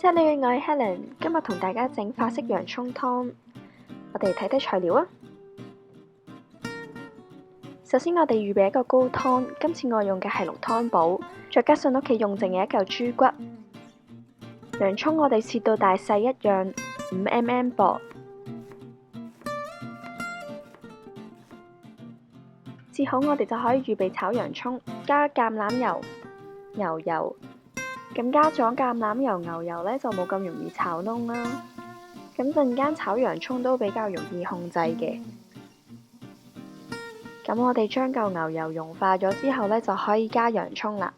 即係你嘅，我係 Helen，今日同大家整法式洋葱湯。我哋睇睇材料啊。首先我哋預備一個高湯，今次我用嘅係龍湯寶，再加上屋企用剩嘅一嚿豬骨。洋葱我哋切到大細一樣，5mm 薄。切好我哋就可以預備炒洋葱，加橄欖油、牛油。咁加咗橄欖油、牛油呢，就冇咁容易炒燶啦。咁陣間炒洋葱都比較容易控制嘅。咁我哋將嚿牛油融化咗之後呢，就可以加洋葱啦。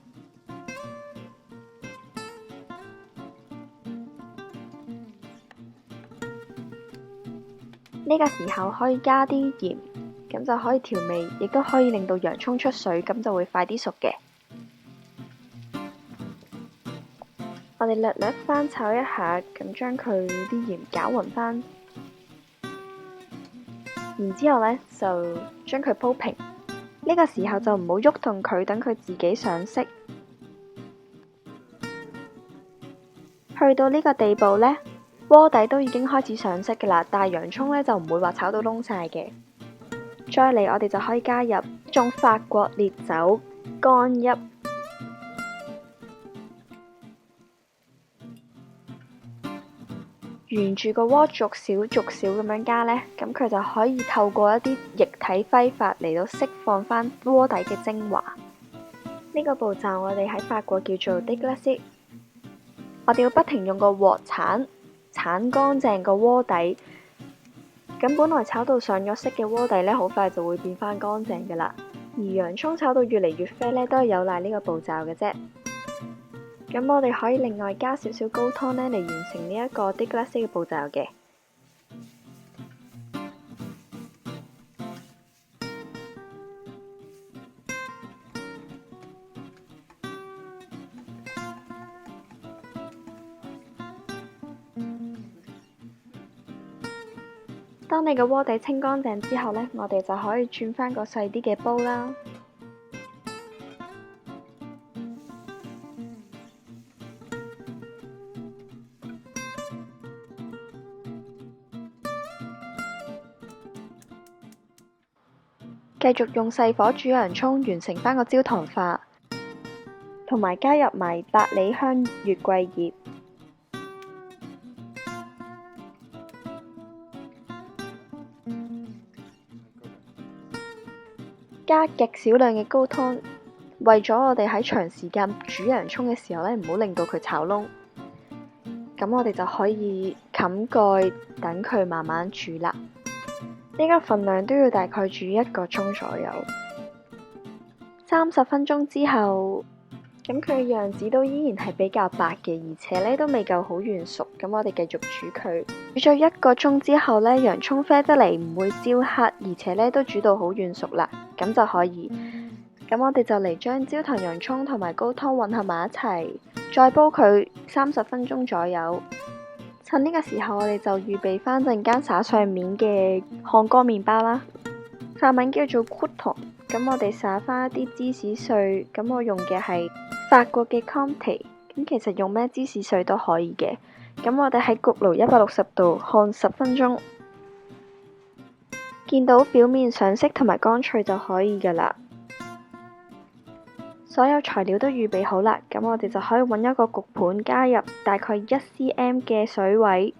呢個時候可以加啲鹽，咁就可以調味，亦都可以令到洋葱出水，咁就會快啲熟嘅。我哋略略翻炒一下，咁將佢啲鹽攪勻翻，然之後呢，就將佢鋪平。呢個時候就唔好喐動佢，等佢自己上色。去到呢個地步呢，鍋底都已經開始上色㗎啦，但係洋葱呢，就唔會話炒到燶晒嘅。再嚟我哋就可以加入一種法國烈酒干邑。沿住個鍋逐少咁樣加呢，咁佢就可以透過一啲液體揮發嚟到釋放翻鍋底嘅精華。呢個步驟我哋喺法國叫做 déglacer。我哋要不停用個鑊鏟乾淨個鍋底。咁本來炒到上咗色嘅鍋底呢，好快就會變翻乾淨噶啦。而洋葱炒到越嚟越啡呢，都係有賴呢個步驟嘅啫。咁我哋可以另外加少少高湯呢，嚟完成呢一個 déglacer嘅步驟嘅。當你個鍋底清乾淨之後呢，我哋就可以轉翻個細啲嘅煲啦。繼續用細火煮洋葱，完成返個焦糖化，同埋加入埋百里香、月桂葉，加極少量嘅高湯，為咗我哋喺長時間煮洋葱嘅時候呢，唔好令到佢炒燶。咁我哋就可以冚蓋，等佢慢慢煮啦。呢個份量都要大概煮1個鐘左右。30分鐘之後，咁佢嘅樣子都依然係比較白嘅，而且呢都未夠好完熟。咁我哋繼續煮佢。煮咗1個鐘之後呢，洋葱啡得嚟唔會焦黑，而且呢都煮到好軟熟啦。咁就可以。咁我哋就嚟將焦糖洋葱同埋高湯混合埋一齊，再煲佢30分鐘左右。趁呢個時候，我哋就預備翻陣間灑上面嘅漢江麵包啦。法文叫做 croûton。咁我哋灑翻一啲芝士碎，咁我用嘅係法國嘅 Comté。咁其實用咩芝士碎都可以嘅。咁我哋喺焗爐160度烘10分鐘，見到表面上色同埋乾脆就可以㗎啦。所有材料都預備好啦，咁我哋就可以揾一個焗盤，加入大概1cm 嘅水位，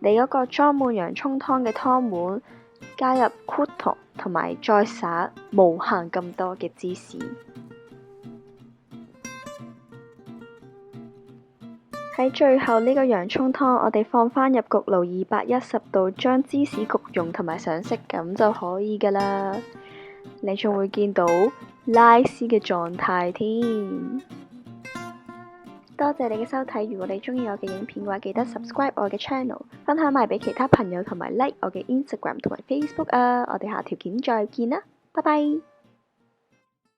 你嗰個裝滿洋葱湯嘅湯碗，加入 croûton 同埋再灑無限咁多嘅芝士。喺最後呢個洋葱湯，我哋放返入焗爐210度，將芝士焗溶同埋上色，咁就可以㗎啦。你仲會見到拉絲嘅狀態添。多謝你嘅收睇，如果你鍾意我嘅影片嘅話，記得 subscribe 我嘅 channel， 分享埋俾其他朋友同埋 like 我嘅 Instagram 同埋 Facebook 啊！我哋下條片再見啦，拜拜。